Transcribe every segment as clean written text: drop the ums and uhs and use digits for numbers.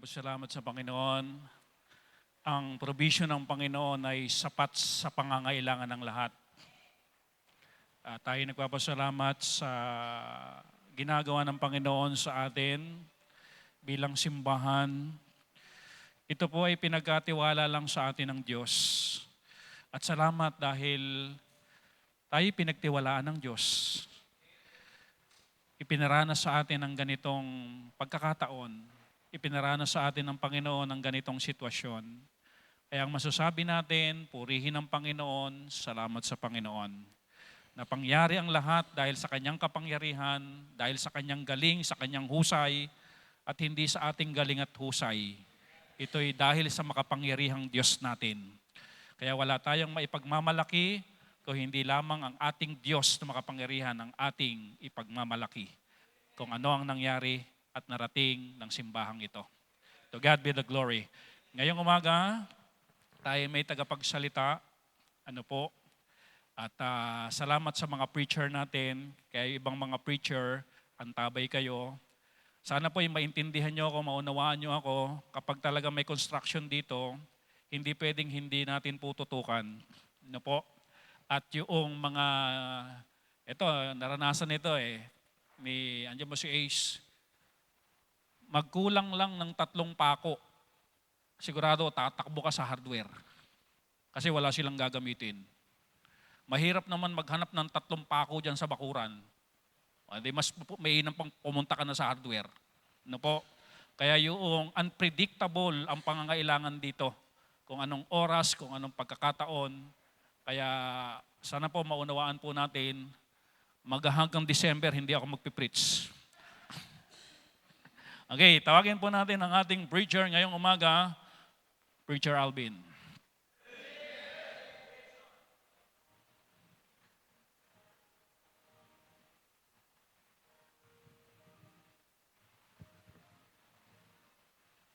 nagpapasalamat sa Panginoon. Ang provision ng Panginoon ay sapat sa pangangailangan ng lahat. Tayo nagpapasalamat sa ginagawa ng Panginoon sa atin bilang simbahan. Ito po ay pinagkatiwala lang sa atin ng Diyos. At salamat dahil tayo pinagtiwalaan ng Diyos. Ipinaranas sa atin ang ganitong pagkakataon. Ipinaranas sa atin ng Panginoon ang ganitong sitwasyon. Kaya ang masasabi natin, purihin ang Panginoon, salamat sa Panginoon. Napangyari ang lahat dahil sa Kanyang kapangyarihan, dahil sa Kanyang galing, sa Kanyang husay, at hindi sa ating galing at husay. Ito'y dahil sa makapangyarihang Diyos natin. Kaya wala tayong maipagmamalaki kung hindi lamang ang ating Diyos na makapangyarihan ang ating ipagmamalaki. Kung ano ang nangyari at narating ng simbahang ito. To God be the glory. Ngayong umaga, tayo may tagapagsalita. At salamat sa mga preacher natin. Kaya ibang mga preacher, antabay kayo. Sana po yung maintindihan nyo ako, maunawaan nyo ako. Kapag talaga may construction dito, hindi pwedeng hindi natin po tutukan. At yung mga, ito, naranasan ito andiyan mo si Ace, magkulang lang ng 3 pako, sigurado tatakbo ka sa hardware. Kasi wala silang gagamitin. Mahirap naman maghanap ng 3 pako dyan sa bakuran. Mas mainam pang pumunta ka na sa hardware. Kaya yung unpredictable ang pangangailangan dito. Kung anong oras, kung anong pagkakataon. Kaya sana po maunawaan po natin, hanggang December hindi ako magpipreach. Okay, tawagin po natin ang ating preacher ngayong umaga, Preacher Alvin.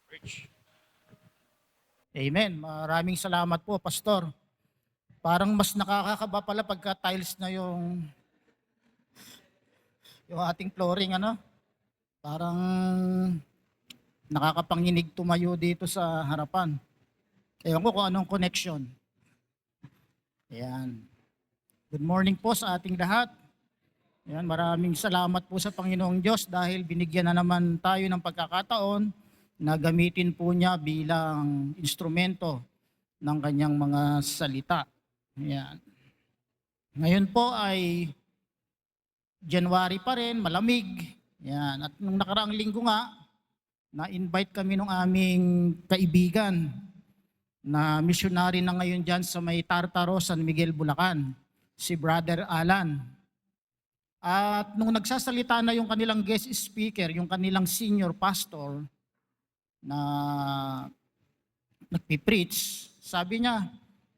Preach. Amen. Maraming salamat po, Pastor. Parang mas nakakakaba pala pagka tiles na yung ating flooring, Parang nakakapanginig tumayo dito sa harapan. Ewan ko kung anong connection. Ayan. Good morning po sa ating lahat. Ayan, maraming salamat po sa Panginoong Diyos dahil binigyan na naman tayo ng pagkakataon na gamitin po niya bilang instrumento ng kanyang mga salita. Ayan. Ngayon po ay January pa rin, malamig. Yan. At nung nakaraang linggo nga, na-invite kami ng aming kaibigan na missionary na ngayon dyan sa may Tartaro, San Miguel, Bulacan, si Brother Alan. At nung nagsasalita na yung kanilang guest speaker, yung kanilang senior pastor na nagpipreach,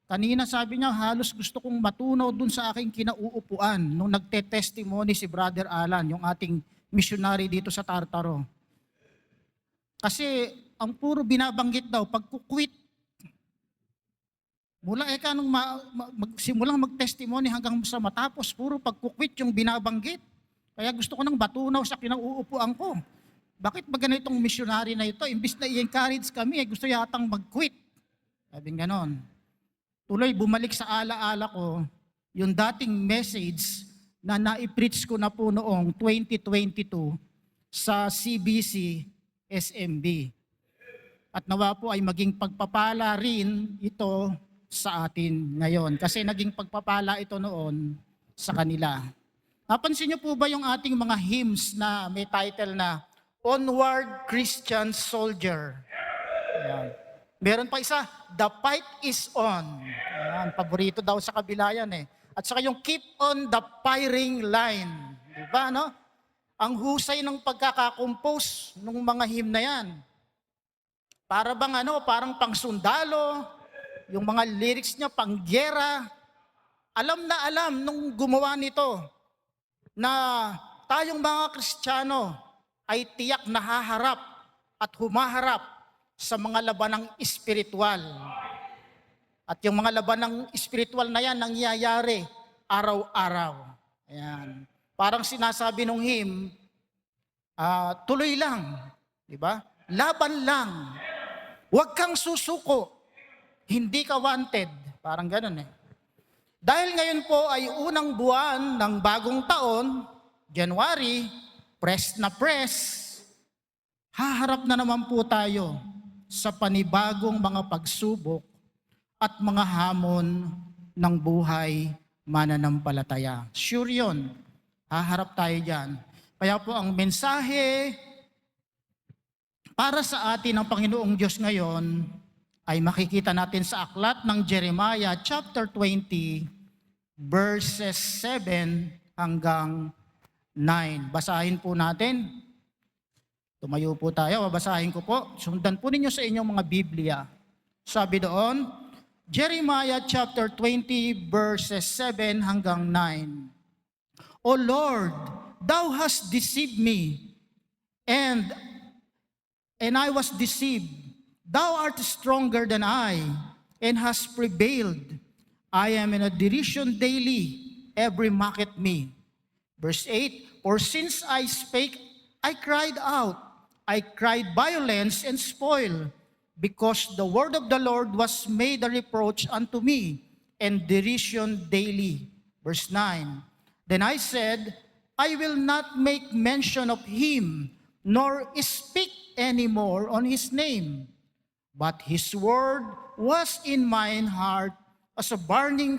kanina sabi niya, halos gusto kong matunaw dun sa aking kinauupuan nung nagte-testimony si Brother Alan, yung ating missionary dito sa Tartaro. Kasi ang puro binabanggit daw, pagkukwit, mula nung simulang mag-testimony hanggang sa matapos, puro pagkukwit yung binabanggit. Kaya gusto ko nang matunaw sa kinauupuan ko. Bakit ba ganitong missionary na ito? Imbis na i-encourage kami, gusto yatang mag-quit. Sabing ganon. Tuloy bumalik sa alaala ko yung dating message na nai-preach ko na po noong 2022 sa CBC SMB. At nawa po ay maging pagpapala rin ito sa atin ngayon. Kasi naging pagpapala ito noon sa kanila. Napansin niyo po ba yung ating mga hymns na may title na Onward Christian Soldier? Ayan. Meron pa isa, The Fight is On. Ayan, paborito daw sa kabila yan At saka yung Keep on the Firing Line. Diba, no? Ang husay ng pagkakakompose ng mga hymn na yan. Para bang parang pangsundalo, yung mga lyrics niya panggera. Alam na alam nung gumawa nito na tayong mga Kristiyano ay tiyak na haharap at humaharap sa mga labanang espiritual. At yung mga labanang espiritual na yan nangyayari araw-araw. Ayan. Parang sinasabi nung hymn, tuloy lang. Diba? Laban lang. Huwag kang susuko. Hindi ka wanted. Parang ganun eh. Dahil ngayon po ay unang buwan ng bagong taon, January, press na press, haharap na naman po tayo sa panibagong mga pagsubok at mga hamon ng buhay mananampalataya. Sure yun. Haharap tayo dyan. Kaya po ang mensahe para sa atin ng Panginoong Diyos ngayon ay makikita natin sa aklat ng Jeremiah chapter 20 verses 7 hanggang 9. Basahin po natin. Tumayo po tayo, babasahin ko po. Sundan po ninyo sa inyong mga Biblia. Sabi doon, Jeremiah chapter 20 verses 7 hanggang 9. O Lord, Thou hast deceived me, and I was deceived. Thou art stronger than I, and hast prevailed. I am in a derision daily, every mock at me. Verse 8, For since I spake, I cried out. I cried violence and spoil, because the word of the Lord was made a reproach unto me, and derision daily. Verse 9, Then I said, I will not make mention of him, nor speak anymore on his name. But his word was in mine heart as a burning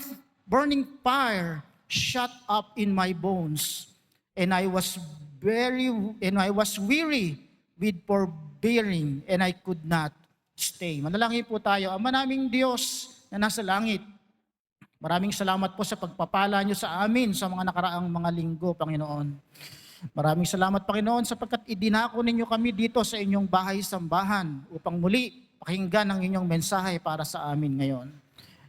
fire shut up in my bones. And I was weary with forbearing, and I could not stay. Manalangin po tayo. Ama naming Diyos na nasa langit, maraming salamat po sa pagpapala niyo sa amin sa mga nakaraang mga linggo, Panginoon. Maraming salamat, Panginoon, sapagkat idinako ninyo kami dito sa inyong bahay-sambahan upang muli pakinggan ang inyong mensahe para sa amin ngayon.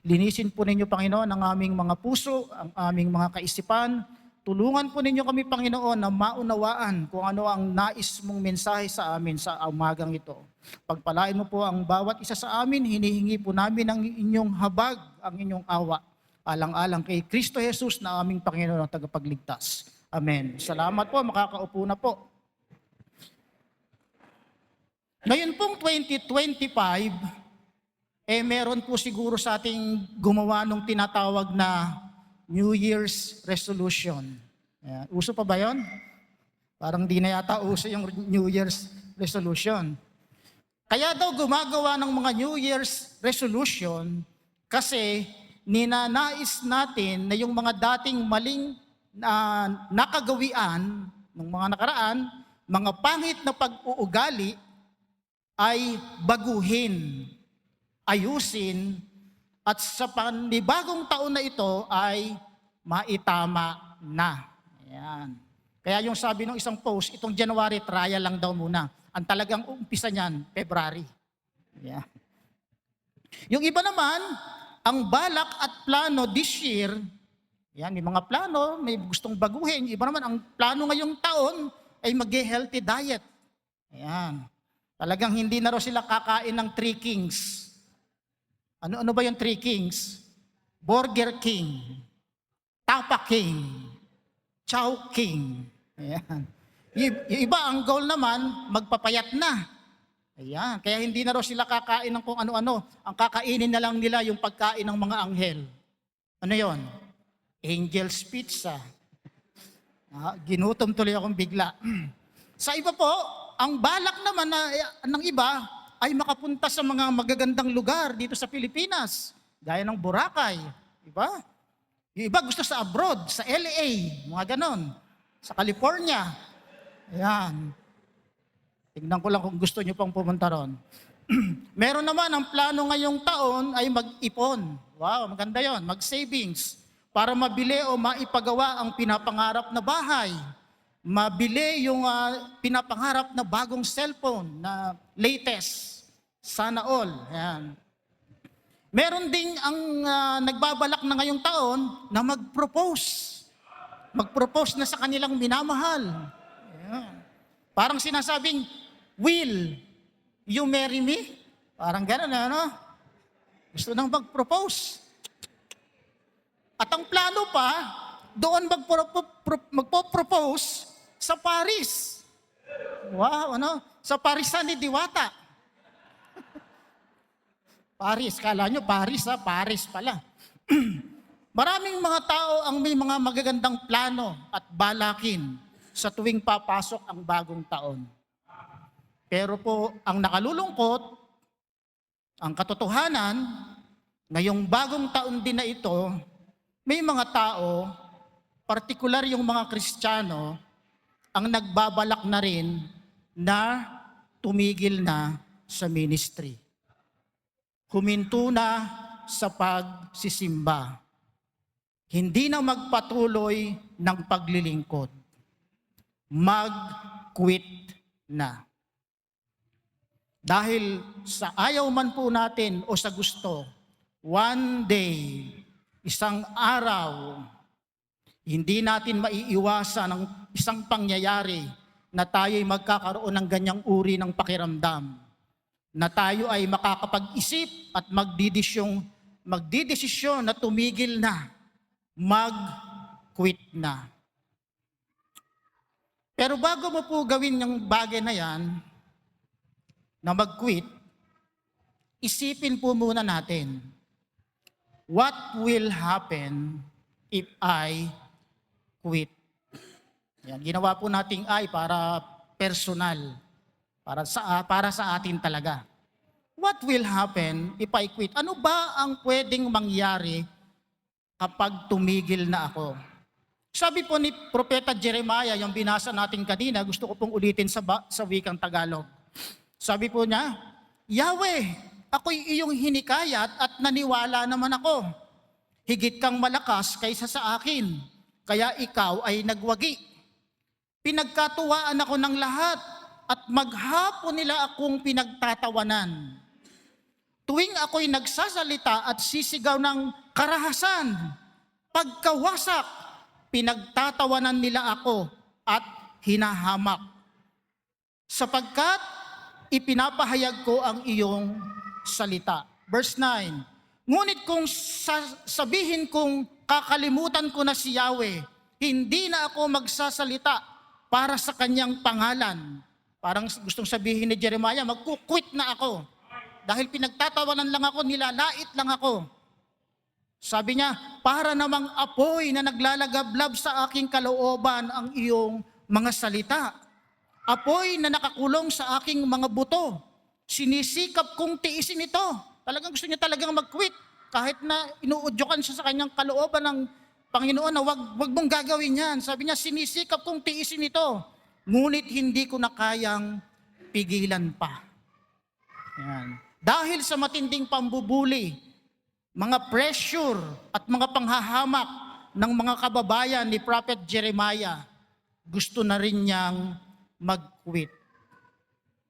Linisin po ninyo, Panginoon, ang aming mga puso, ang aming mga kaisipan. Tulungan po ninyo kami, Panginoon, na maunawaan kung ano ang nais mong mensahe sa amin sa umagang ito. Pagpalain mo po ang bawat isa sa amin, hinihingi po namin ang inyong habag, ang inyong awa, alang-alang kay Kristo Jesus na aming Panginoon at tagapagligtas. Amen. Salamat po, makakaupo na po. Ngayon pong 2025, meron po siguro sa ating gumawa nung tinatawag na New Year's resolution. Ayan. Uso pa ba yun? Parang di na yata uso yung New Year's resolution. Kaya daw gumagawa ng mga New Year's resolution kasi ninanais natin na yung mga dating maling nakagawian ng mga nakaraan, mga pangit na pag-uugali ay baguhin, ayusin, at sa panibagong taon na ito ay maitama na. Ayan. Kaya yung sabi ng isang post, itong January, trial lang daw muna. Ang talagang umpisa niyan, February. Ayan. Yung iba naman, ang balak at plano this year, yan, may mga plano, may gustong baguhin. Yung iba naman, ang plano ngayong taon ay mag-healthy diet. Ayan. Talagang hindi na raw sila kakain ng Three Kings. Ano ba yung Three Kings? Burger King, Tapa King, Chow King. Ayan. Yung iba, ang goal naman, magpapayat na. Ayan. Kaya hindi na raw sila kakain ng kung ano-ano. Ang kakainin na lang nila yung pagkain ng mga anghel. Ano yon? Angel's Pizza. Ginutom tuloy akong bigla. Sa iba po, ang balak naman ng iba ay makapunta sa mga magagandang lugar dito sa Pilipinas. Gaya ng Boracay. Diba? Yung iba gusto sa abroad, sa LA, mga ganon. Sa California. Ayan. Tingnan ko lang kung gusto nyo pang pumunta ron. Meron naman, ang plano ngayong taon ay mag-ipon. Wow, maganda yon, mag-savings. Para mabili o maipagawa ang pinapangarap na bahay. Mabili yung pinapangarap na bagong cellphone na latest. Sana all. Ayan. Meron ding ang nagbabalak na ngayong taon na mag-propose. Mag-propose na sa kanilang minamahal. Ayan. Parang sinasabing, will you marry me? Parang gano'n, ano? Gusto nang mag-propose. At ang plano pa, doon magpo-propose sa Paris. Wow, ano? Sa parisan ni Diwata. Paris, kala nyo Paris ha? Paris pala. Maraming mga tao ang may mga magagandang plano at balakin sa tuwing papasok ang bagong taon. Pero po, ang nakalulungkot, ang katotohanan, ngayong bagong taon din na ito, may mga tao, partikular yung mga Kristiyano, ang nagbabalak na rin na tumigil na sa ministry. Huminto na sa pagsisimba. Hindi na magpatuloy ng paglilingkod. Mag-quit na. Dahil sa ayaw man po natin o sa gusto, one day, isang araw, hindi natin maiiwasan ang isang pangyayari na tayo'y magkakaroon ng ganyang uri ng pakiramdam, na tayo ay makakapag-isip at magdidesisyon na tumigil na, mag-quit na. Pero bago mo po gawin yung bagay na yan, na mag-quit, isipin po muna natin, what will happen if I quit? Yan, ginawa po nating I para personal, para sa atin talaga. What will happen if I quit? Ano ba ang pwedeng mangyari kapag tumigil na ako? Sabi po ni Propeta Jeremiah, yung binasa natin kanina, gusto ko pong ulitin sa wikang Tagalog. Sabi po niya, Yahweh, ako'y iyong hinikayat at naniwala naman ako. Higit kang malakas kaysa sa akin, kaya ikaw ay nagwagi. Pinagkatuwaan ako ng lahat at maghapon nila akong pinagtatawanan. Tuwing ako'y nagsasalita at sisigaw ng karahasan, pagkawasak, pinagtatawanan nila ako at hinahamak. Sapagkat ipinapahayag ko ang iyong salita. Verse 9, ngunit kung sabihin kong kakalimutan ko na si Yahweh, hindi na ako magsasalita para sa kanyang pangalan. Parang gustong sabihin ni Jeremiah, magkukwit na ako. Dahil pinagtatawanan lang ako, nilalait lang ako. Sabi niya, para namang apoy na naglalagablab sa aking kalooban ang iyong mga salita. Apoy na nakakulong sa aking mga buto. Sinisikap kong tiisin ito. Talagang gusto niya talagang mag-quit. Kahit na inuudyokan siya sa kanyang kalooban ng Panginoon na wag mong gagawin yan. Sabi niya, sinisikap kong tiisin ito. Ngunit hindi ko na kayang pigilan pa. Yan. Dahil sa matinding pambubuli, mga pressure at mga panghahamak ng mga kababayan ni Prophet Jeremiah, gusto na rin niyang mag-quit.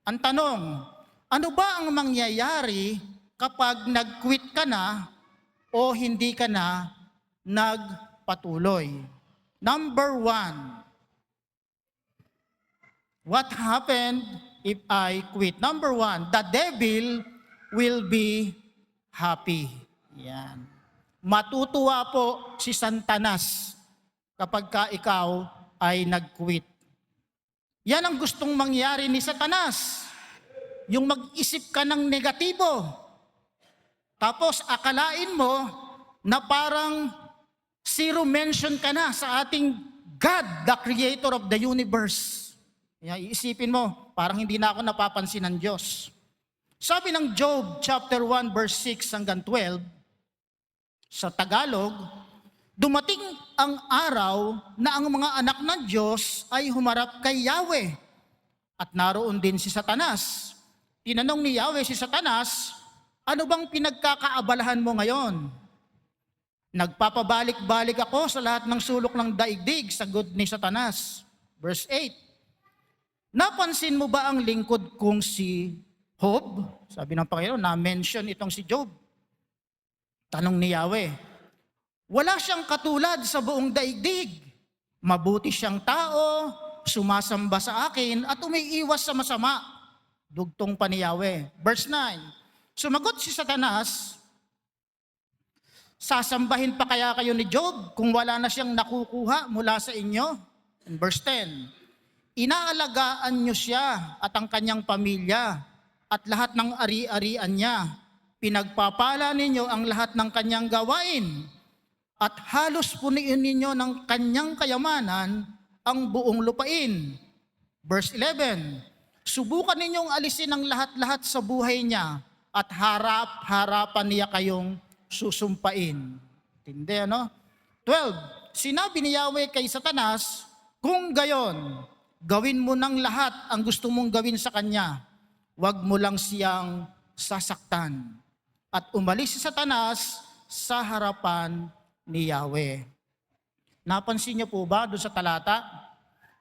Ang tanong, ano ba ang mangyayari kapag nag-quit ka na o hindi ka na nagpatuloy? Number 1, what happened if I quit? Number 1, the devil will be happy. Yan. Matutuwa po si Satanas kapag ka ikaw ay nag-quit. Yan ang gustong mangyari ni Satanas. Yung mag-isip ka ng negatibo. Tapos akalain mo na parang zero mention ka na sa ating God, the creator of the universe. Iisipin mo, parang hindi na ako napapansin ng Diyos. Sabi ng Job chapter 1 verse 6 hanggang 12, sa Tagalog, dumating ang araw na ang mga anak ng Diyos ay humarap kay Yahweh. At naroon din si Satanas. Tinanong ni Yahweh si Satanas, ano bang pinagkakaabalahan mo ngayon? Nagpapabalik-balik ako sa lahat ng sulok ng daigdig, sagot ni Satanas. Verse 8, napansin mo ba ang lingkod kong si Job? Sabi ng Panginoon, na-mention itong si Job. Tanong ni Yahweh, wala siyang katulad sa buong daigdig. Mabuti siyang tao, sumasamba sa akin at umiiwas sa masama. Dugtong pa ni Yahweh. Verse 9, sumagot si Satanas, sasambahin pa kaya kayo ni Job kung wala na siyang nakukuha mula sa inyo? In verse 10, Inaalagaan niyo siya at ang kanyang pamilya at lahat ng ari-arian niya. Pinagpapala ninyo ang lahat ng kanyang gawain at halos puniin ninyo ng kanyang kayamanan ang buong lupain. Verse 11, subukan ninyong alisin ang lahat-lahat sa buhay niya at harap-harapan niya kayong susumpain. Tindi, ano? 12, sinabi ni Yahweh kay Satanas, kung gayon, gawin mo ng lahat ang gusto mong gawin sa kanya. Huwag mo lang siyang sasaktan. At umalis si Satanas sa harapan ni Yahweh. Napansin niyo po ba doon sa talata?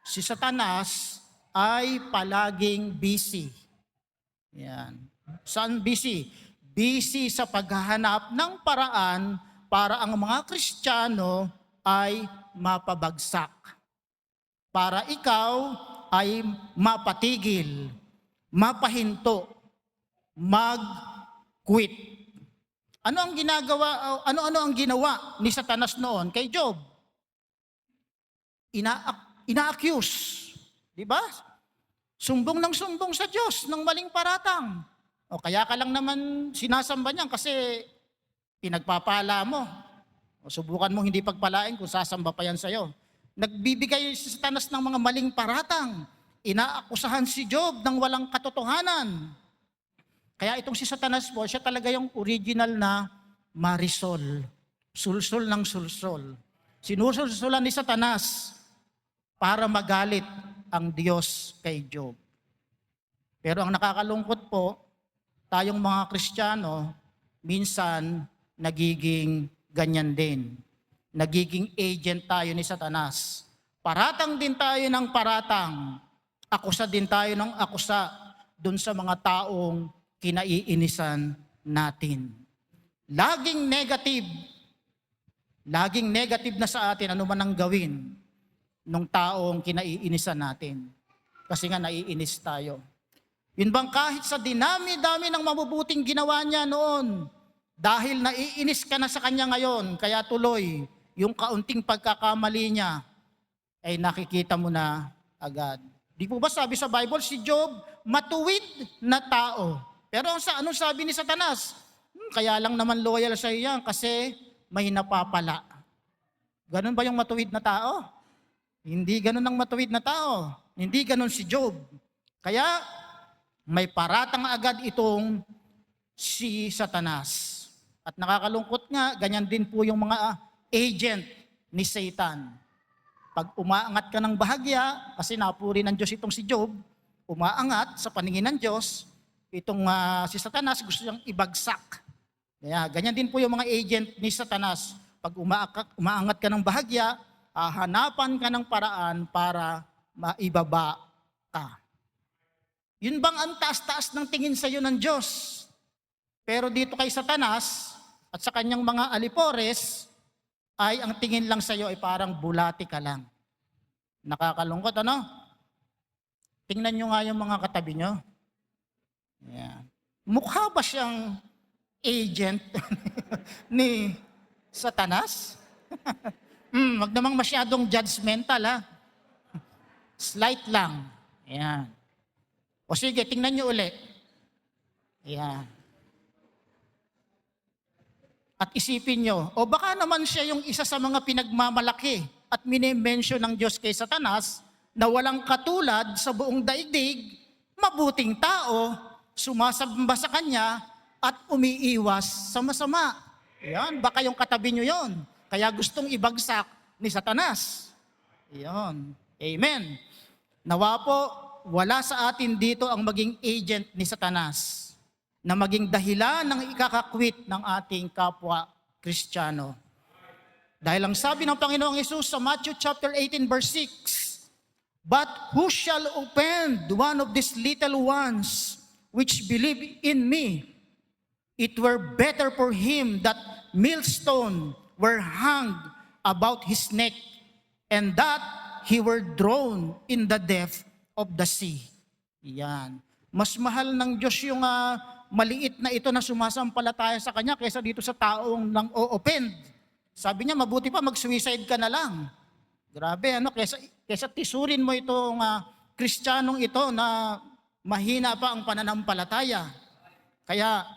Si Satanas ay palaging busy. Yan. Saan busy? Busy sa paghahanap ng paraan para ang mga Kristiyano ay mapabagsak. Para ikaw ay mapatigil, mapahinto, mag-quit. Ano ang ginawa ni Satanas noon kay Job? Ina-accuse, di ba? Sumbong ng sumbong sa Diyos ng maling paratang. O kaya ka lang naman sinasamba niyan kasi pinagpapala mo. O subukan mong hindi pagpalain kung sasamba pa yan sa'yo. Nagbibigay si Satanas ng mga maling paratang. Inaakusahan si Job ng walang katotohanan. Kaya itong si Satanas po, siya talaga yung original na Marisol. Sulsol ng sulsol. Sinusulsulan ni Satanas para magalit ang Diyos kay Job. Pero ang nakakalungkot po, tayong mga Kristiyano, minsan nagiging ganyan din. Nagiging agent tayo ni Satanas. Paratang din tayo ng paratang. Akusa din tayo ng akusa dun sa mga taong kinaiinisan natin. Laging negative na sa atin ano man ang gawin ng taong kinaiinisan natin. Kasi nga naiinis tayo. Yun bang kahit sa dinami-dami ng mabubuting ginawa niya noon, dahil naiinis ka na sa kanya ngayon, kaya tuloy, yung kaunting pagkakamali niya, ay nakikita mo na agad. Di po ba sabi sa Bible, si Job, matuwid na tao. Pero anong sabi ni Satanas? Kaya lang naman loyal sa iyo kasi may napapala. Ganun ba yung matuwid na tao? Hindi ganun ang matuwid na tao. Hindi ganun si Job. Kaya may paratang agad itong si Satanas. At nakakalungkot nga, ganyan din po yung mga agent ni Satan. Pag umaangat ka ng bahagya, kasi napuri ng Diyos itong si Job, umaangat sa paningin ng Diyos, itong si Satanas gusto niyang ibagsak. Kaya ganyan din po yung mga agent ni Satanas. Pag umaangat ka ng bahagya, hanapan ka ng paraan para maibaba ka. Yun bang ang taas-taas ng tingin sa iyo ng Diyos? Pero dito kay Satanas at sa kanyang mga alipores, ay ang tingin lang sa iyo ay parang bulati ka lang. Nakakalungkot, ano? Tingnan nyo nga yung mga katabi nyo. Yeah. Mukha ba siyang agent ni Satanas? Wag namang masyadong judgmental, ha? Slight lang. Ayan. O sige, tingnan nyo uli. Ayan. At isipin nyo, o baka naman siya yung isa sa mga pinagmamalaki at minimension ng Diyos kay Satanas na walang katulad sa buong daigdig, mabuting tao, sumasamba sa kanya at umiiwas sa masama. Yan, baka yung katabi nyo yon. Kaya gustong ibagsak ni Satanas. Yan. Amen. Nawa po, wala sa atin dito ang maging agent ni Satanas na maging dahilan ng ikakakwit ng ating kapwa Kristiyano. Dahil ang sabi ng Panginoong Hesus sa Matthew chapter 18 verse 6, but who shall offend one of these little ones which believe in me? It were better for him that millstone were hung about his neck and that he were drowned in the depth of the sea. Yan. Mas mahal ng Diyos yung maliit na ito na sumasampalataya sa Kanya kaysa dito sa taong nang o-offend. Sabi niya, mabuti pa mag-suicide ka na lang. Grabe, ano? Kaysa tisurin mo itong Kristiyanong ito na mahina pa ang pananampalataya. Kaya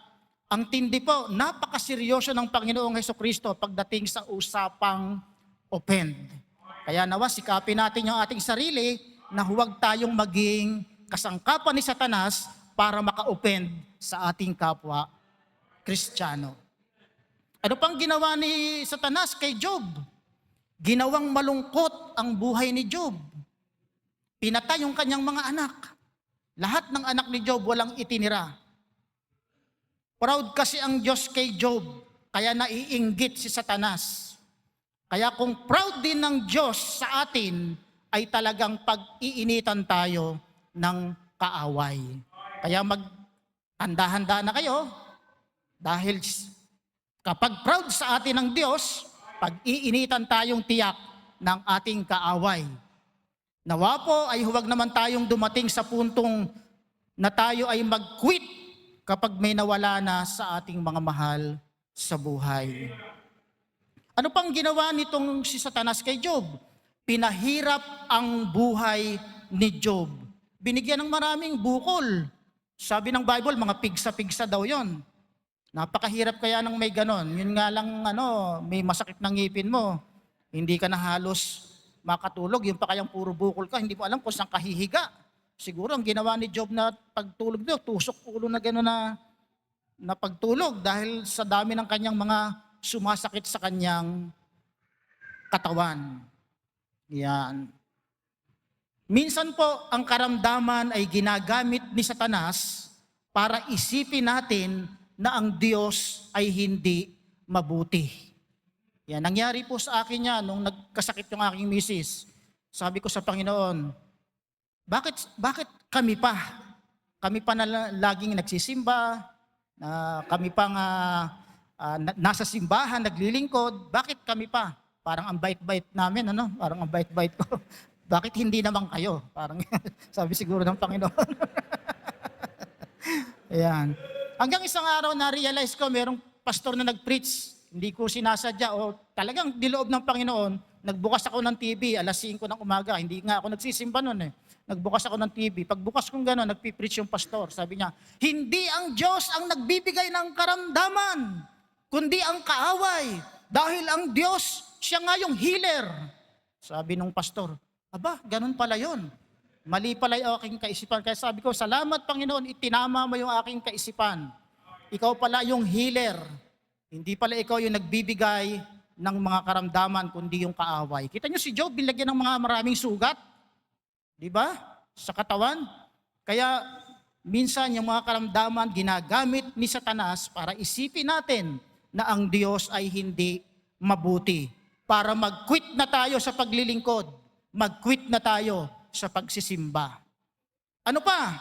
ang tindi po, napakaseryoso ng Panginoong Hesukristo pagdating sa usapang offend. Kaya nawa sikapin natin yung ating sarili na huwag tayong maging kasangkapan ni Satanas para maka-offend sa ating kapwa Kristiyano. Ano pang ginawa ni Satanas kay Job? Ginawang malungkot ang buhay ni Job. Pinatay yung kanyang mga anak. Lahat ng anak ni Job walang itinira. Proud kasi ang Diyos kay Job, kaya naiinggit si Satanas. Kaya kung proud din ng Diyos sa atin, ay talagang pag-iinitan tayo ng kaaway. Kaya handa-handa na kayo, dahil kapag proud sa atin ng Diyos, pag-iinitan tayong tiyak ng ating kaaway. Nawa po ay huwag naman tayong dumating sa puntong na tayo ay mag-quit kapag may nawala na sa ating mga mahal sa buhay. Ano pang ginawa nitong si Satanas kay Job? Pinahirap ang buhay ni Job. Binigyan ng maraming bukol. Sabi ng Bible, mga pigsa-pigsa daw yon. Napakahirap kaya ng may ganon. Yun nga lang, may masakit ng ngipin mo. Hindi ka na halos makatulog. Yung pa kayang puro bukol ka, hindi mo alam kung saan kahihiga. Siguro ang ginawa ni Job na pagtulog niya, tusok ulo na gano'n na pagtulog dahil sa dami ng kanyang mga sumasakit sa kanyang katawan. Yan. Minsan po, ang karamdaman ay ginagamit ni Satanas para isipin natin na ang Diyos ay hindi mabuti. Yan, nangyari po sa akin yan nung nagkasakit yung aking misis. Sabi ko sa Panginoon, bakit kami pa? Kami pa na laging nagsisimba, kami pa nga nasa simbahan, naglilingkod, bakit kami pa? Parang ang bait-bait namin, Parang ang bait-bait ko. Bakit hindi naman kayo? Parang sabi siguro ng Panginoon. Ayan. Hanggang isang araw na-realize ko, merong pastor na nag-preach. Hindi ko sinasadya o talagang diloob ng Panginoon. Nagbukas ako ng TV, alas 5 ng umaga. Hindi nga ako nagsisimba nun eh. Nagbukas ako ng TV. Pagbukas kong gano'n, nagpipreach yung pastor. Sabi niya, hindi ang Diyos ang nagbibigay ng karamdaman, kundi ang kaaway. Dahil ang Diyos, siya nga yung healer. Sabi nung pastor, aba, ganun pala yun. Mali pala yung aking kaisipan. Kaya sabi ko, salamat Panginoon, itinama mo yung aking kaisipan. Ikaw pala yung healer. Hindi pala ikaw yung nagbibigay ng mga karamdaman, kundi yung kaaway. Kita nyo si Job, binlagyan ng mga maraming sugat. Di ba? Sa katawan. Kaya minsan yung mga karamdaman ginagamit ni Satanas para isipin natin na ang Diyos ay hindi mabuti. Para mag-quit na tayo sa paglilingkod. Mag-quit na tayo sa pagsisimba. Ano pa?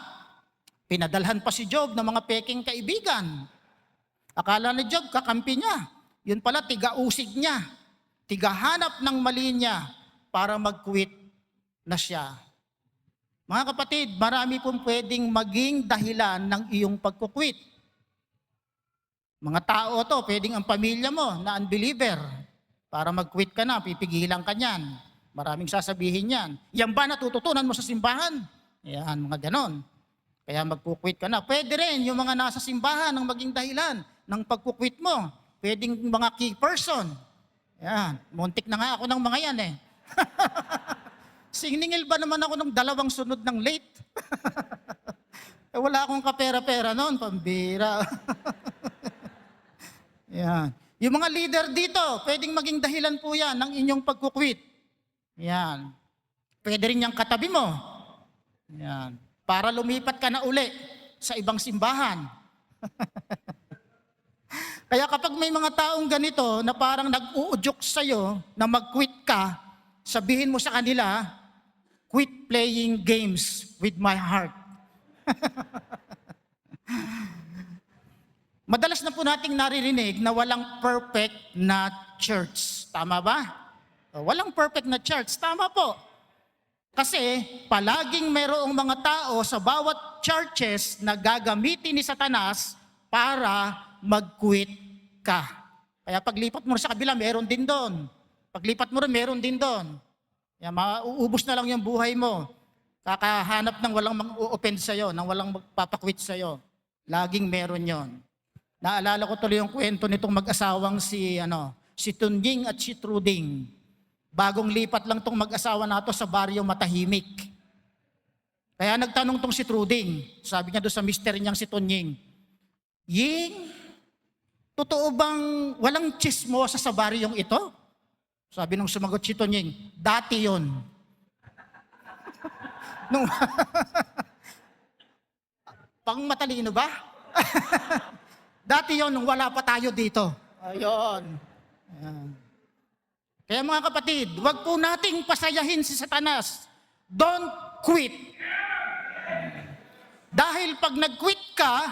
Pinadalhan pa si Job ng mga peking kaibigan. Akala ni Job, kakampi niya. Yun pala, tiga-usig niya. Tigahanap ng mali niya para mag-quit na siya. Mga kapatid, marami pong pwedeng maging dahilan ng iyong pagkukwit. Mga tao to, pwedeng ang pamilya mo na unbeliever. Para mag-quit ka na, pipigilan ka niyan. Maraming sasabihin yan. Yan ba natututunan mo sa simbahan? Yan, mga ganon. Kaya magkukwit ka na. Pwede rin yung mga nasa simbahan ang maging dahilan ng pagkukwit mo. Pwedeng mga key person. Yan, muntik na nga ako ng mga yan eh. Siningil ba naman ako ng 2 sunod ng late? Wala akong kapera-pera noon, pambira. Yan. Yung mga leader dito, pwedeng maging dahilan po yan ng inyong pagkukwit. Yan. Pwede rin yung katabi mo. Yan. Para lumipat ka na uli sa ibang simbahan. Kaya kapag may mga taong ganito na parang nag-uudyok sa'yo na mag-quit ka, sabihin mo sa kanila, quit playing games with my heart. Madalas na po nating naririnig na walang perfect na church. Tama ba? Walang perfect na church. Tama po. Kasi palaging mayroong mga tao sa bawat churches na gagamitin ni Satanas para mag-quit ka. Kaya paglipat mo sa kabila, meron din doon. Paglipat mo rin, meron din doon. Kaya mauubos na lang yung buhay mo. Kakahanap ng walang mang-o-offend sa'yo, ng walang magpapakwit sa'yo. Laging meron yon. Naalala ko tuloy yung kwento nitong mag-asawang si Tunying at si Truding. Bagong lipat lang tong mag-asawa na to sa baryo matahimik. Kaya nagtanong tong si Truding, sabi niya doon sa mister niyang si Tunying, Ying, totoo bang walang chismosa sa baryong ito? Sabi nung sumagot si Tunying, dati yon. Nung pang matalino ba? Dati yon nung wala pa tayo dito. Ayun. Ayan. Kaya mga kapatid, wag po nating pasayahin si Satanas. Don't quit. Dahil pag nag-quit ka,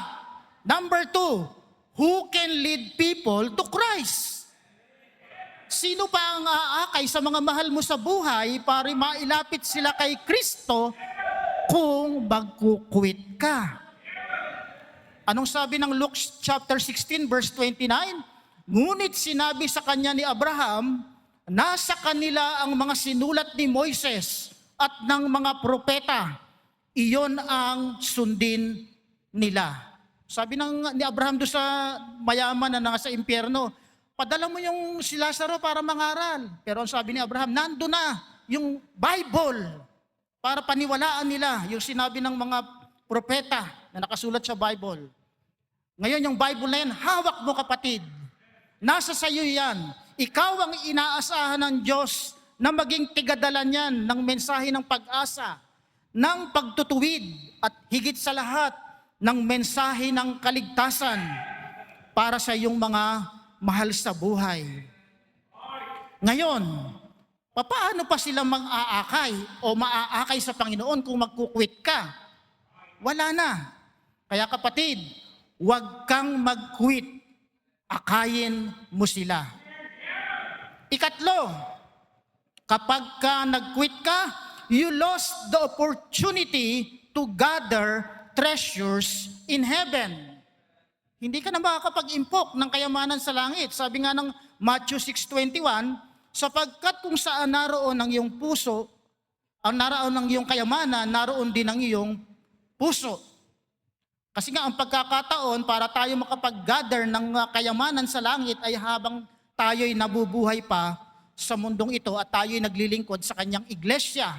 number 2, who can lead people to Christ? Sino pa ang aakay sa mga mahal mo sa buhay para mailapit sila kay Kristo kung magkukwit ka? Anong sabi ng Luke chapter 16 verse 29? Ngunit sinabi sa kanya ni Abraham, nasa kanila ang mga sinulat ni Moises at ng mga propeta. Iyon ang sundin nila. Sabi ni Abraham doon sa mayaman na nasa impyerno, padala mo yung si Lazaro para mangaral. Pero ang sabi ni Abraham, nando na yung Bible para paniwalaan nila yung sinabi ng mga propeta na nakasulat sa Bible. Ngayon yung Bible na yan, hawak mo kapatid. Nasa sayo yan. Ikaw ang inaasahan ng Diyos na maging tigadala niyan ng mensahe ng pag-asa, ng pagtutuwid at higit sa lahat ng mensahe ng kaligtasan para sa iyong mga mahal sa buhay. Ngayon, paano pa sila mag-aakay o maaakay sa Panginoon kung magkukwit ka? Wala na. Kaya kapatid, huwag kang mag-quit. Akayin mo sila. Ikatlo, kapag ka nag-quit ka, you lost the opportunity to gather treasures in heaven. Hindi ka na makakapag-impok ng kayamanan sa langit. Sabi nga ng Matthew 6:21, sapagkat kung saan naroon ang iyong puso, ang naroon ng iyong kayamanan, naroon din ang iyong puso. Kasi nga ang pagkakataon para tayo makapag-gather ng kayamanan sa langit ay habang tayo'y nabubuhay pa sa mundong ito at tayo'y naglilingkod sa kanyang iglesia.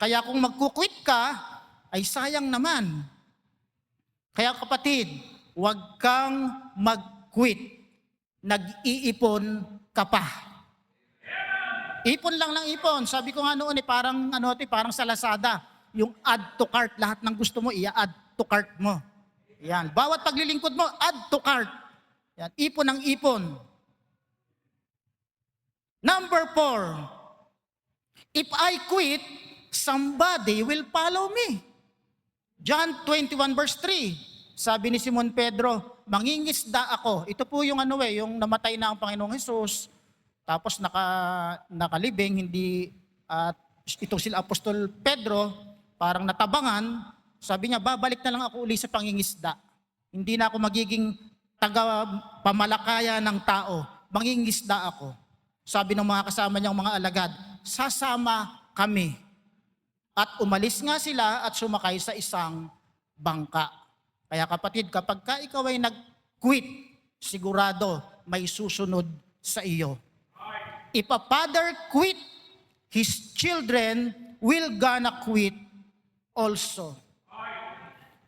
Kaya kung magkukwit ka, ay sayang naman. Kaya kapatid, huwag kang mag-quit. Nag-iipon ka pa. Ipon lang ng ipon. Sabi ko nga noon, parang sa Lazada. Yung add to cart, lahat ng gusto mo, i-add to cart mo. Yan. Bawat paglilingkod mo, add to cart. Yan. Ipon ng ipon. Number 4, if I quit, somebody will follow me. John 21 verse 3, sabi ni Simon Pedro, mangingisda ako. Ito po yung yung namatay na ang Panginoong Hesus, tapos nakalibing, at itong sila Apostol Pedro, parang natabangan, sabi niya, babalik na lang ako uli sa pangingisda. Hindi na ako magiging taga-pamalakaya ng tao. Mangingisda ako. Sabi ng mga kasama niyang mga alagad, sasama kami. At umalis nga sila at sumakay sa isang bangka. Kaya kapatid, kapag ka ikaw ay nag-quit, sigurado may susunod sa iyo. If a father quit, his children will gonna quit also.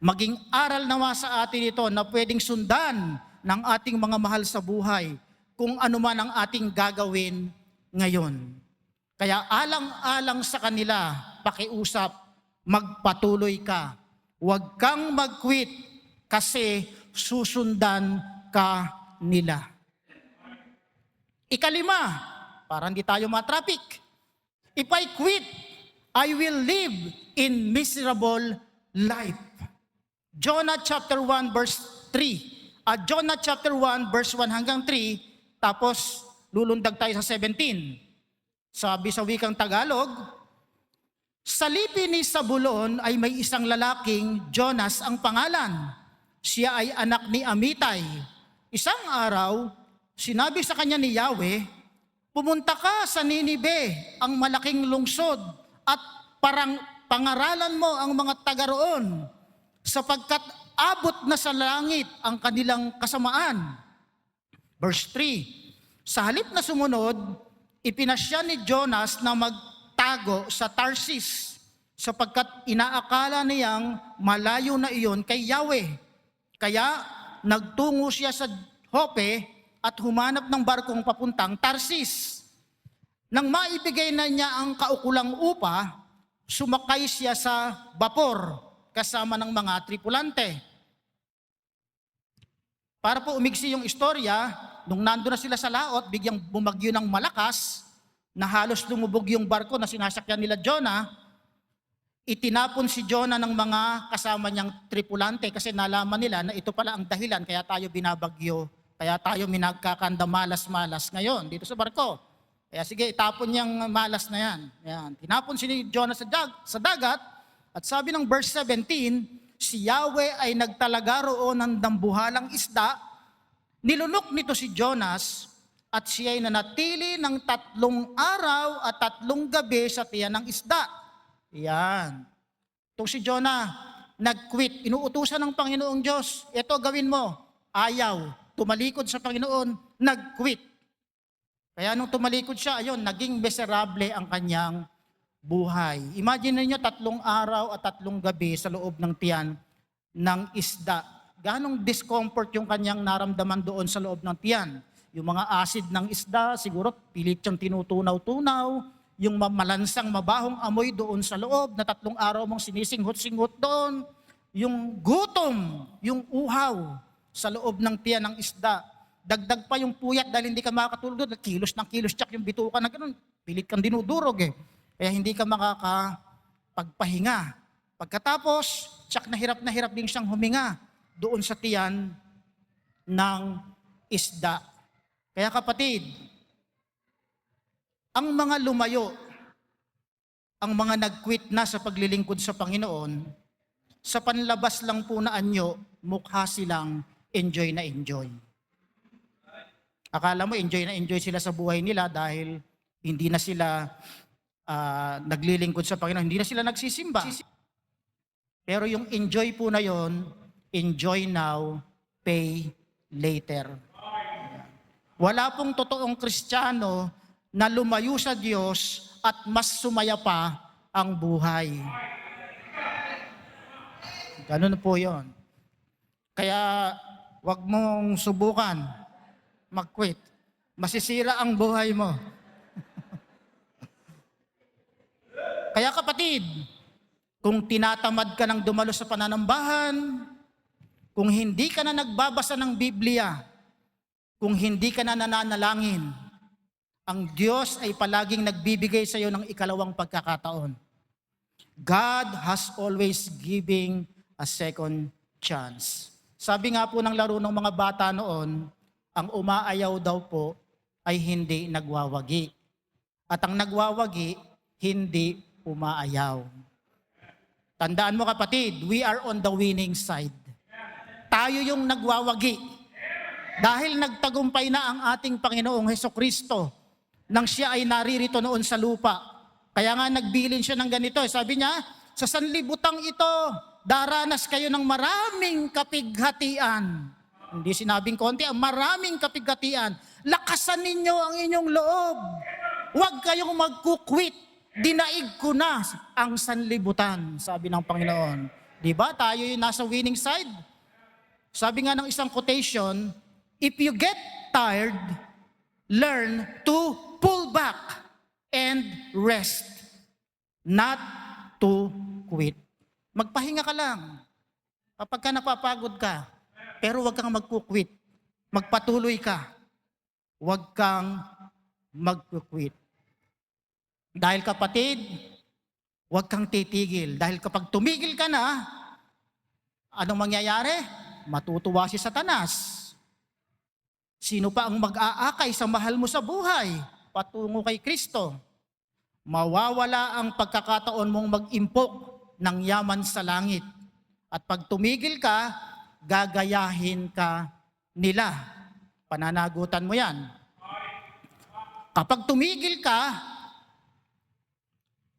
Maging aral nawa sa atin ito na pwedeng sundan ng ating mga mahal sa buhay kung ano man ang ating gagawin ngayon. Kaya alang-alang sa kanila, pakiusap, magpatuloy ka. Huwag kang mag-quit kasi susundan ka nila. Ikalima, para hindi tayo matraffic. If I quit, I will live in miserable life. Jonah chapter 1 verse 3. Jonah chapter 1 verse 1 hanggang 3, tapos lulundag tayo sa 17. Sabi sa wikang Tagalog, sa lipi ni Zabulon ay may isang lalaking Jonas ang pangalan. Siya ay anak ni Amitay. Isang araw, sinabi sa kanya ni Yahweh, pumunta ka sa Ninibe, ang malaking lungsod, at pangaralan mo ang mga taga roon, sapagkat abot na sa langit ang kanilang kasamaan. Verse 3, sa halip na sumunod, ipinasya ni Jonas na magtago sa Tarsis, sapagkat inaakala niyang malayo na iyon kay Yahweh. Kaya nagtungo siya sa Jope at humanap ng barkong papuntang Tarsis. Nang maibigay na niya ang kaukulang upa, sumakay siya sa bapor kasama ng mga tripulante. Para po umigsi yung istorya, nung nando na sila sa laot, biglang bumagyo ng malakas na halos lumubog yung barko na sinasakyan nila Jonah. Itinapon si Jonah ng mga kasama niyang tripulante kasi nalaman nila na ito pala ang dahilan kaya tayo binabagyo, kaya tayo minagkakanda malas-malas ngayon dito sa barko. Kaya sige, itapon niyang malas na yan. Yan. Tinapon si Jonah sa dagat at sabi ng verse 17, si Yahweh ay nagtalaga roon ng dambuhalang isda, nilunok nito si Jonas at siya ay nanatili ng 3 araw at 3 gabi sa tiyan ng isda. Yan. Itong si Jonah, nag-quit. Inuutusan ng Panginoong Diyos, ito gawin mo. Ayaw. Tumalikod sa Panginoon, nag-quit. Kaya nung tumalikod siya, ayun, naging miserable ang kanyang buhay. Imagine niyo 3 araw at 3 gabi sa loob ng tiyan ng isda. Ganong discomfort yung kanyang naramdaman doon sa loob ng tiyan. Yung mga acid ng isda, siguro pilit siyang tinutunaw-tunaw, yung malansang mabahong amoy doon sa loob na 3 araw mong sinisinghot-singhot doon, yung gutom, yung uhaw sa loob ng tiyan ng isda. Dagdag pa yung puyat dahil hindi ka makakatulog doon, kilos ng kilos, tsak yung bituka na gano'n, pilit kang dinudurog eh. Kaya hindi ka makakapagpahinga. Pagkatapos, tsak na hirap din siyang huminga doon sa tiyan ng isda. Kaya kapatid, ang mga lumayo, ang mga nag-quit na sa paglilingkod sa Panginoon, sa panlabas lang po na anyo, mukha silang enjoy na enjoy. Akala mo enjoy na enjoy sila sa buhay nila dahil hindi na sila naglilingkod sa Panginoon, hindi na sila nagsisimba. Pero yung enjoy po na yon, enjoy now, pay later. Wala pong totoong Kristiyano na lumayo sa Diyos at mas sumaya pa ang buhay. Ganun po yon. Kaya wag mong subukan mag-quit. Masisira ang buhay mo. Kaya kapatid, kung tinatamad ka ng dumalo sa pananambahan, kung hindi ka na nagbabasa ng Biblia, kung hindi ka na nananalangin, ang Diyos ay palaging nagbibigay sa iyo ng ikalawang pagkakataon. God has always giving a second chance. Sabi nga po ng laro ng mga bata noon, ang umaayaw daw po ay hindi nagwawagi. At ang nagwawagi, hindi umaayaw. Tandaan mo kapatid, we are on the winning side. Tayo yung nagwawagi. Dahil nagtagumpay na ang ating Panginoong Hesukristo nang siya ay naririto noon sa lupa. Kaya nga nagbilin siya ng ganito. Sabi niya, sa sanlibutang ito, daranas kayo ng maraming kapighatian. Hindi sinabing konti, maraming kapighatian. Lakasan ninyo ang inyong loob. Huwag kayong magkukwit. Dinaig ko na ang sanlibutan, sabi ng Panginoon. Diba? Tayo yung nasa winning side. Sabi nga ng isang quotation, if you get tired, learn to pull back and rest, not to quit. Magpahinga ka lang. Kapag ka napapagod ka, pero huwag kang magkukwit. Magpatuloy ka. Huwag kang magkukwit. Dahil kapatid, huwag kang titigil. Dahil kapag tumigil ka na, anong mangyayari? Matutuwa si Satanas. Sino pa ang mag-aakay sa mahal mo sa buhay? Patungo kay Kristo. Mawawala ang pagkakataon mong mag-impok ng yaman sa langit. At pag tumigil ka, gagayahin ka nila. Pananagutan mo yan. Kapag tumigil ka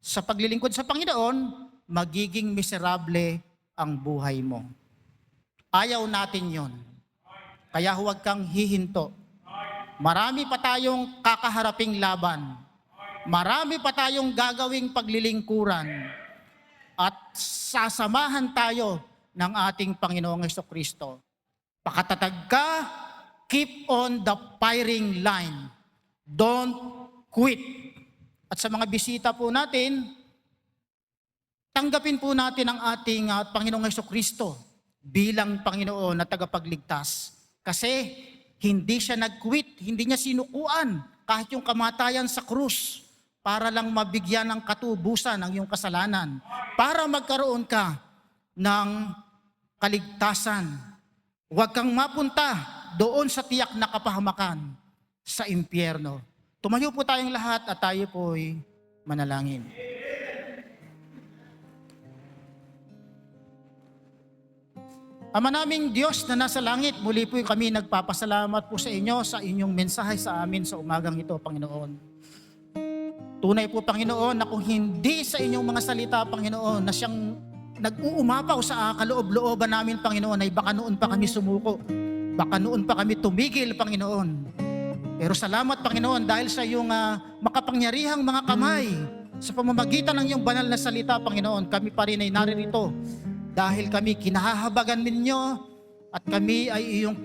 sa paglilingkod sa Panginoon, magiging miserable ang buhay mo. Ayaw natin yon. Kaya huwag kang hihinto. Marami pa tayong kakaharaping laban. Marami pa tayong gagawing paglilingkuran. At sasamahan tayo ng ating Panginoong Jesucristo. Pakatatag ka, keep on the firing line. Don't quit. At sa mga bisita po natin, tanggapin po natin ang ating Panginoong Jesucristo bilang Panginoon na tagapagligtas. Kasi hindi siya nag-quit, hindi niya sinukuan kahit yung kamatayan sa krus para lang mabigyan ng katubusan ang iyong kasalanan, para magkaroon ka ng kaligtasan. Huwag kang mapunta doon sa tiyak na kapahamakan sa impyerno. Tumayo po tayong lahat at tayo po'y manalangin. Ama naming Diyos na nasa langit, muli po kami nagpapasalamat po sa inyo sa inyong mensahe sa amin sa umagang ito, Panginoon. Tunay po, Panginoon, na kung hindi sa inyong mga salita, Panginoon, na siyang nag-uumapaw sa kaloob-looban namin, Panginoon, ay baka noon pa kami sumuko. Baka noon pa kami tumigil, Panginoon. Pero salamat, Panginoon, dahil sa iyong makapangyarihang mga kamay, sa pamamagitan ng iyong banal na salita, Panginoon, kami pa rin ay naririto. Dahil kami kinahahabagan ninyo at kami ay iyong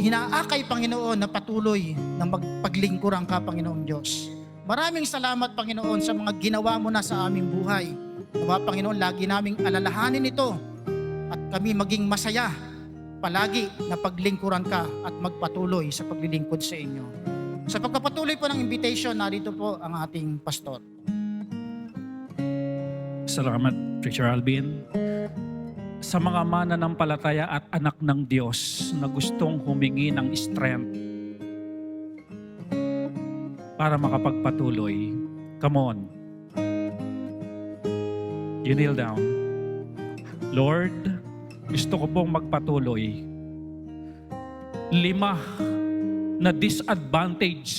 hinaakay, Panginoon, na patuloy na magpaglingkuran ka, Panginoon Diyos. Maraming salamat, Panginoon, sa mga ginawa mo na sa aming buhay. Nawa, Panginoon, lagi naming alalahanin ito at kami maging masaya palagi na paglingkuran ka at magpatuloy sa paglilingkod sa inyo. Sa pagpapatuloy po ng invitation, narito po ang ating pastor. Salamat, Preacher Alvin. Sa mga mananampalataya at anak ng Diyos na gustong humingi ng strength para makapagpatuloy, come on. You kneel down. Lord, gusto ko pong magpatuloy. 5 na disadvantage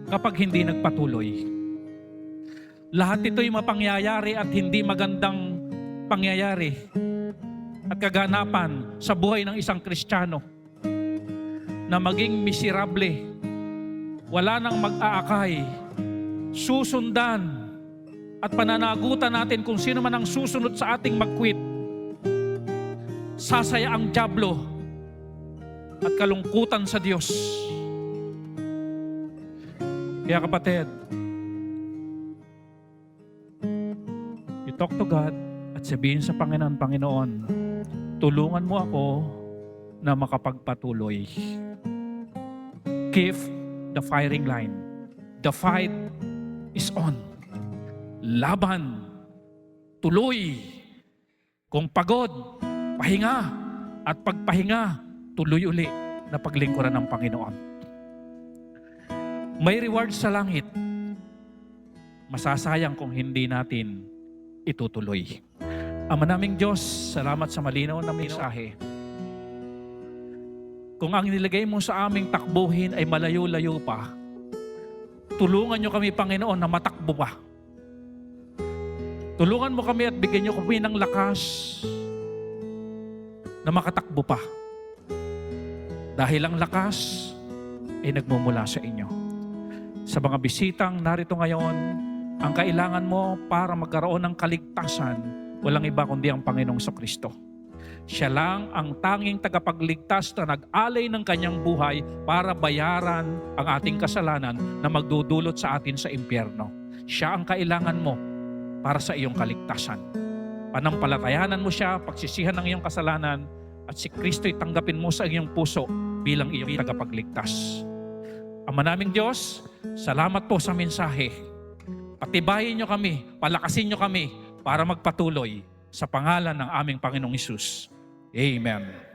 kapag hindi nagpatuloy. Lahat ito'y mapangyayari at hindi magandang pangyayari at kaganapan sa buhay ng isang Kristiyano na maging miserable, wala nang mag-aakay, susundan at pananagutan natin kung sino man ang susunod sa ating mag-quit. Sasaya ang dyablo at kalungkutan sa Diyos. Kaya kapatid, you talk to God at sabihin sa Panginoon, Panginoon, tulungan mo ako na makapagpatuloy. Keep the firing line. The fight is on. Laban. Tuloy. Kung pagod, pahinga. At pagpahinga, tuloy uli na paglingkuran ng Panginoon. May reward sa langit. Masasayang kung hindi natin itutuloy. Ama naming Diyos, salamat sa malinaw na mensahe. Kung ang nilagay mo sa aming takbuhin ay malayo-layo pa, tulungan nyo kami, Panginoon, na matakbo pa. Tulungan mo kami at bigyan nyo kami ng lakas na makatakbo pa. Dahil ang lakas ay nagmumula sa inyo. Sa mga bisitang narito ngayon, ang kailangan mo para magkaroon ng kaligtasan, walang iba kundi ang Panginoong Jesucristo. Siya lang ang tanging tagapagligtas na nag-alay ng kanyang buhay para bayaran ang ating kasalanan na magdudulot sa atin sa impyerno. Siya ang kailangan mo para sa iyong kaligtasan. Panampalatayanan mo siya, pagsisihan ng iyong kasalanan, at si Kristo'y tanggapin mo sa iyong puso bilang iyong tagapagligtas. Ama naming Diyos, salamat po sa mensahe. Patibayin nyo kami, palakasin nyo kami para magpatuloy sa pangalan ng aming Panginoong Hesus. Amen.